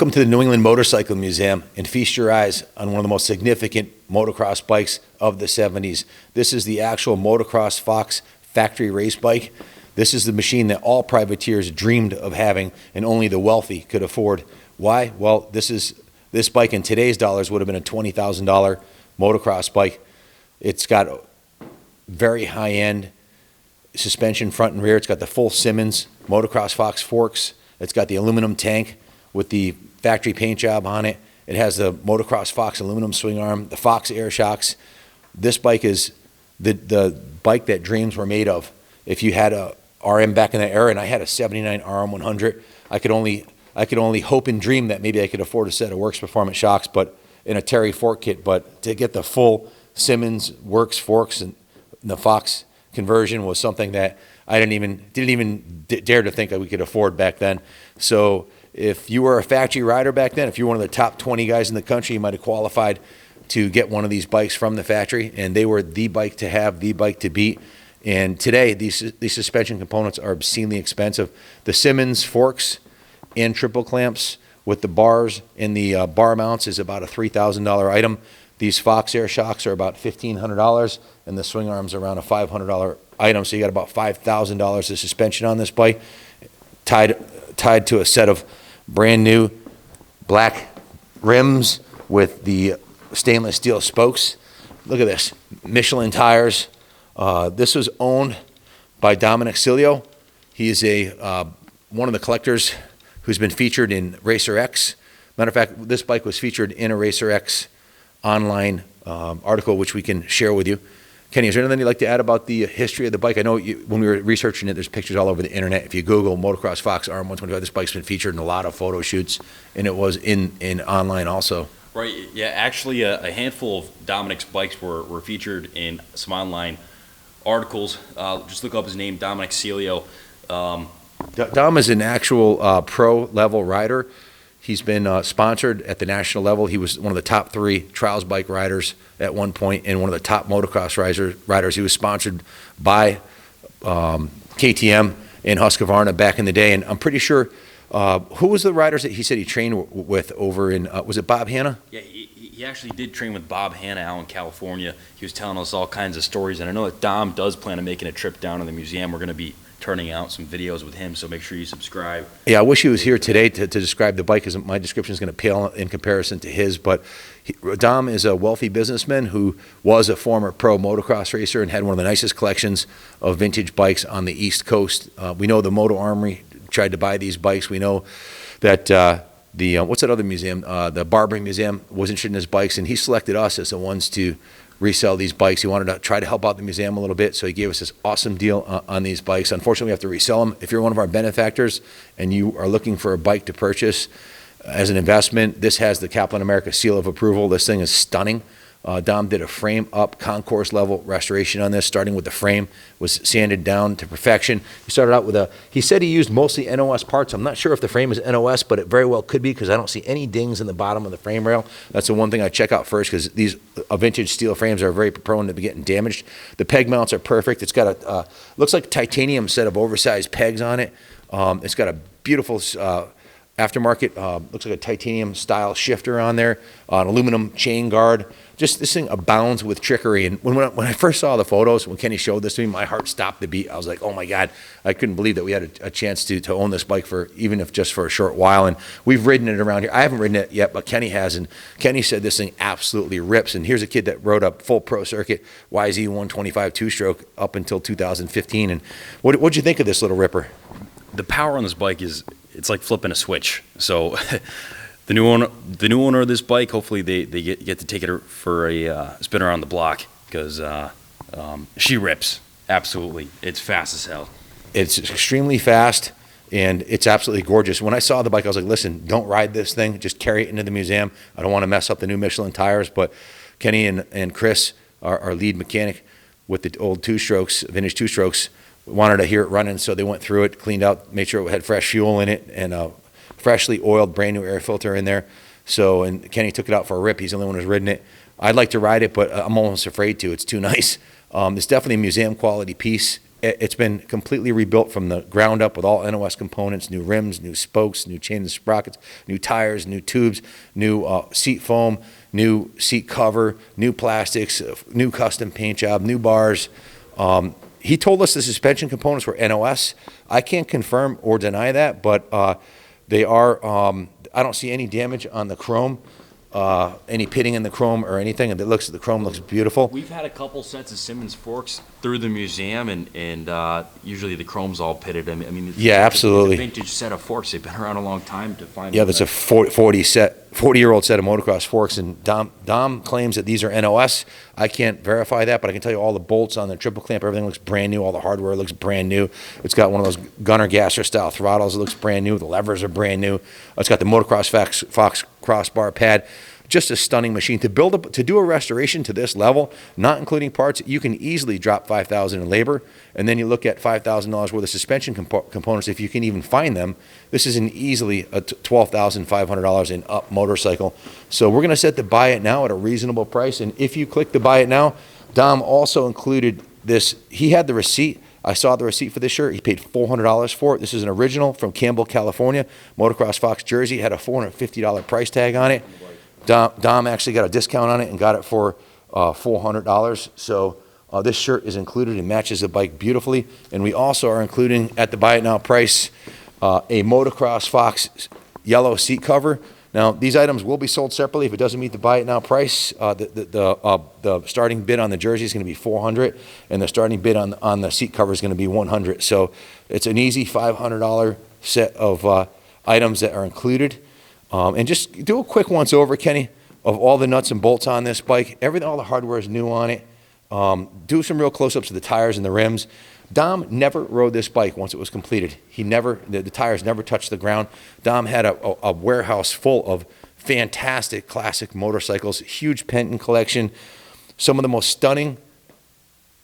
Welcome to the New England Motorcycle Museum and feast your eyes on one of the most significant motocross bikes of the 70s. This is the actual Motocross Fox factory race bike. This is the machine that all privateers dreamed of having and only the wealthy could afford. Why? Well, this bike in today's dollars would have been a $20,000 motocross bike. It's got very high-end suspension front and rear. It's got the full Simmons Motocross Fox forks. It's got the aluminum tank with the factory paint job on it. It has the Motocross Fox aluminum swing arm, the Fox air shocks. This bike is the bike that dreams were made of. If you had a RM back in that era, and I had a '79 RM100, I could only hope and dream that maybe I could afford a set of Works Performance shocks, but in a Terry fork kit. But to get the full Simmons Works forks and the Fox conversion was something that I didn't even dare to think that we could afford back then. So if you were a factory rider back then, if you were one of the top 20 guys in the country, you might have qualified to get one of these bikes from the factory, and they were the bike to have, the bike to beat. And today, these suspension components are obscenely expensive. The Simmons forks and triple clamps with the bars and the bar mounts is about a $3,000 item. These Fox air shocks are about $1,500, and the swing arms are around a $500 item. So you got about $5,000 of suspension on this bike, tied to a set of brand new black rims with the stainless steel spokes. Look at this, Michelin tires. This was owned by Dominic Cilio. He is one of the collectors who's been featured in Racer X. Matter of fact, this bike was featured in a Racer X online article, which we can share with you. Kenny, is there anything you'd like to add about the history of the bike? I know when we were researching it, there's pictures all over the internet. If you Google Motocross Fox RM125, this bike's been featured in a lot of photo shoots, and it was in online also. Right, yeah, actually a handful of Dominic's bikes were featured in some online articles. Just look up his name, Dominic Cilio. Dom is an actual pro-level rider. He's been sponsored at the national level. He was one of the top 3 trials bike riders at one point and one of the top motocross riders. He was sponsored by KTM and Husqvarna back in the day. And I'm pretty sure, who was the riders that he said he trained with over in, was it Bob Hanna? Yeah, he actually did train with Bob Hanna out in California. He was telling us all kinds of stories. And I know that Dom does plan on making a trip down to the museum. We're going to be turning out some videos with him, so make sure you subscribe. Yeah, I wish he was here today to describe the bike, because my description is going to pale in comparison to his. But Dom is a wealthy businessman who was a former pro motocross racer and had one of the nicest collections of vintage bikes on the East Coast. We know the Moto Armory tried to buy these bikes. We know that what's that other museum? The Barbering Museum was interested in his bikes, and he selected us as the ones to resell these bikes. He wanted to try to help out the museum a little bit, so he gave us this awesome deal on these bikes. Unfortunately, we have to resell them. If you're one of our benefactors and you are looking for a bike to purchase as an investment, this has the Kaplan America seal of approval. This thing is stunning. Dom did a frame-up concourse level restoration on this, starting with the frame, was sanded down to perfection. He started out with he said he used mostly NOS parts. I'm not sure if the frame is NOS, but it very well could be, because I don't see any dings in the bottom of the frame rail. That's the one thing I check out first, because these vintage steel frames are very prone to be getting damaged. The peg mounts are perfect. It's got looks like a titanium set of oversized pegs on it. It's got a beautiful aftermarket, looks like a titanium style shifter on there, an aluminum chain guard. Just this thing abounds with trickery. And when I first saw the photos, when Kenny showed this to me, my heart stopped the beat. I was like, oh my God, I couldn't believe that we had a chance to own this bike for, even if just for a short while. And we've ridden it around here. I haven't ridden it yet, but Kenny has. And Kenny said this thing absolutely rips. And here's a kid that rode a full pro circuit YZ125 two-stroke up until 2015. And what'd you think of this little ripper? The power on this bike it's like flipping a switch. So the new owner of this bike, hopefully they get to take it for a spin around the block, because she rips. Absolutely. It's fast as hell. It's extremely fast, and it's absolutely gorgeous. When I saw the bike, I was like, listen, don't ride this thing. Just carry it into the museum. I don't want to mess up the new Michelin tires. But Kenny and Chris, our lead mechanic with the old vintage two-strokes, wanted to hear it running, so they went through it, cleaned out, made sure it had fresh fuel in it, and a freshly oiled brand new air filter in there. So, and Kenny took it out for a rip. He's the only one who's ridden it. I'd like to ride it, but I'm almost afraid to. It's too nice. It's definitely a museum quality piece. It's been completely rebuilt from the ground up with all NOS components, new rims, new spokes, new chains and sprockets, new tires, new tubes, new seat foam, new seat cover, new plastics, new custom paint job, new bars. He told us the suspension components were NOS. I can't confirm or deny that, but they are, I don't see any damage on the chrome, any pitting in the chrome or anything, and the chrome looks beautiful. We've had a couple sets of Simmons forks through the museum, and usually the chrome's all pitted. I mean, Yeah, absolutely. It's a vintage set of forks. They've been around a long time to find. Yeah, that's a 40-year-old set of motocross forks, and Dom claims that these are NOS. I can't verify that, but I can tell you all the bolts on the triple clamp, everything looks brand new. All the hardware looks brand new. It's got one of those gunner gasser style throttles. It looks brand new. The levers are brand new. It's got the Motocross Fox crossbar pad. Just a stunning machine. To do a restoration to this level, not including parts, you can easily drop $5,000 in labor, and then you look at $5,000 worth of suspension components, if you can even find them. This is easily a $12,500 and up motorcycle. So we're going to set the buy it now at a reasonable price, and if you click the buy it now, Dom also included this. He had the receipt. I saw the receipt for this shirt. He paid $400 for it. This is an original from Campbell, California. Motocross Fox jersey. Had a $450 price tag on it. Dom actually got a discount on it and got it for $400. So this shirt is included and matches the bike beautifully. And we also are including at the buy it now price a Motocross Fox yellow seat cover. Now these items will be sold separately if it doesn't meet the buy it now price. The starting bid on the jersey is going to be $400, and the starting bid on the seat cover is going to be $100. So it's an easy $500 set of items that are included. And just do a quick once over, Kenny, of all the nuts and bolts on this bike. All the hardware is new on it. Do some real close-ups of the tires and the rims. Dom never rode this bike once it was completed. The tires never touched the ground. Dom had a warehouse full of fantastic classic motorcycles, huge Penton collection, some of the most stunning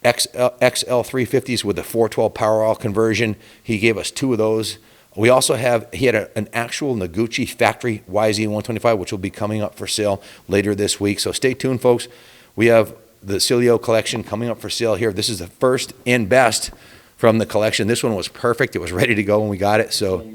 XL350s with the 412 Powerwall conversion. He gave us 2 of those. He had an actual Noguchi factory YZ125, which will be coming up for sale later this week. So stay tuned, folks. We have the Cilio collection coming up for sale here. This is the first and best from the collection. This one was perfect. It was ready to go when we got it. So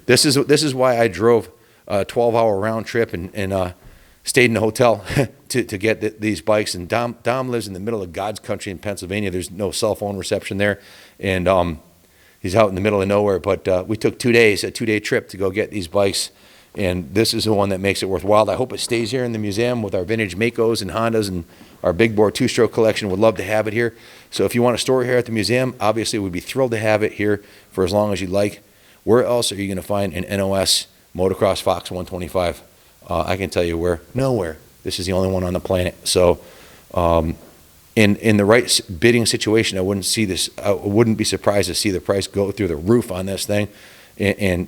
this is why I drove a 12-hour round trip and stayed in a hotel to get these bikes. And Dom lives in the middle of God's country in Pennsylvania. There's no cell phone reception there, and he's out in the middle of nowhere, but we took 2 days, a 2-day trip to go get these bikes, and this is the one that makes it worthwhile. I hope it stays here in the museum with our vintage Makos and Hondas and our big bore 2-stroke collection. Would love to have it here. So if you want to store it here at the museum, obviously we'd be thrilled to have it here for as long as you'd like. Where else are you going to find an NOS Motocross Fox 125? I can tell you where. Nowhere. This is the only one on the planet. So in the right bidding situation, I wouldn't be surprised to see the price go through the roof on this thing, and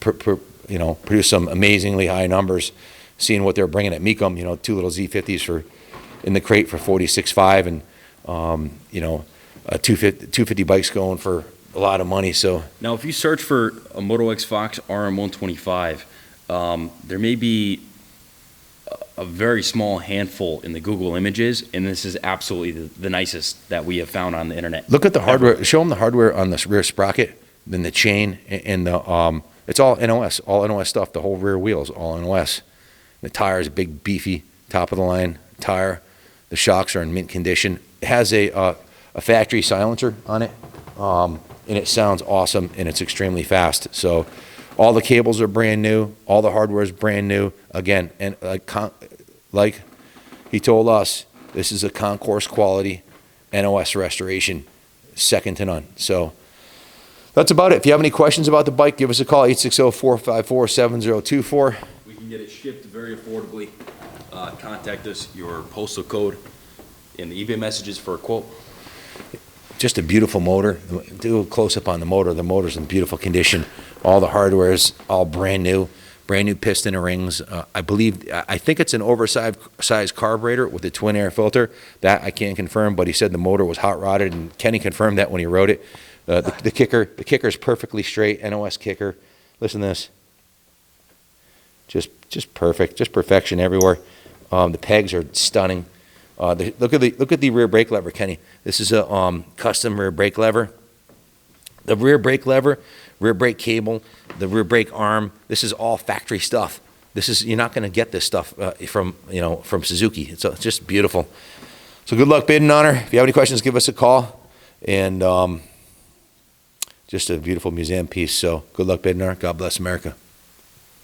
produce some amazingly high numbers. Seeing what they're bringing at Mecum, 2 little Z50s in the crate for $46.5, and 250 bikes going for a lot of money. So now, if you search for a Moto-X Fox RM125, there may be a very small handful in the Google images, and this is absolutely the nicest that we have found on the internet. Look at the hardware. Show them the hardware on the rear sprocket, then the chain, and the it's all NOS stuff. The whole rear wheel is all NOS. The tires, big, beefy, top of the line tire. The shocks are in mint condition. It has a factory silencer on it, and it sounds awesome, and it's extremely fast. So all the cables are brand new. All the hardware is brand new. Again, and like he told us, this is a concourse quality NOS restoration, second to none. So that's about it. If you have any questions about the bike, give us a call, 860-454-7024. We can get it shipped very affordably. Contact us, your postal code, and the eBay messages for a quote. Just a beautiful motor. Do a close-up on the motor. The motor's in beautiful condition. All the hardware is all brand new piston and rings. I think it's an oversized carburetor with a twin air filter. That I can't confirm, but he said the motor was hot rodded, and Kenny confirmed that when he wrote it. The kicker is perfectly straight, NOS kicker. Listen to this. Just perfect, just perfection everywhere. The pegs are stunning. Look at the rear brake lever, Kenny. This is a custom rear brake lever. The rear brake lever, rear brake cable, the rear brake arm. This is all factory stuff. You're not going to get this stuff from Suzuki. It's just beautiful. So good luck bidding on her. If you have any questions, give us a call. And just a beautiful museum piece. So good luck bidding on her. God bless America.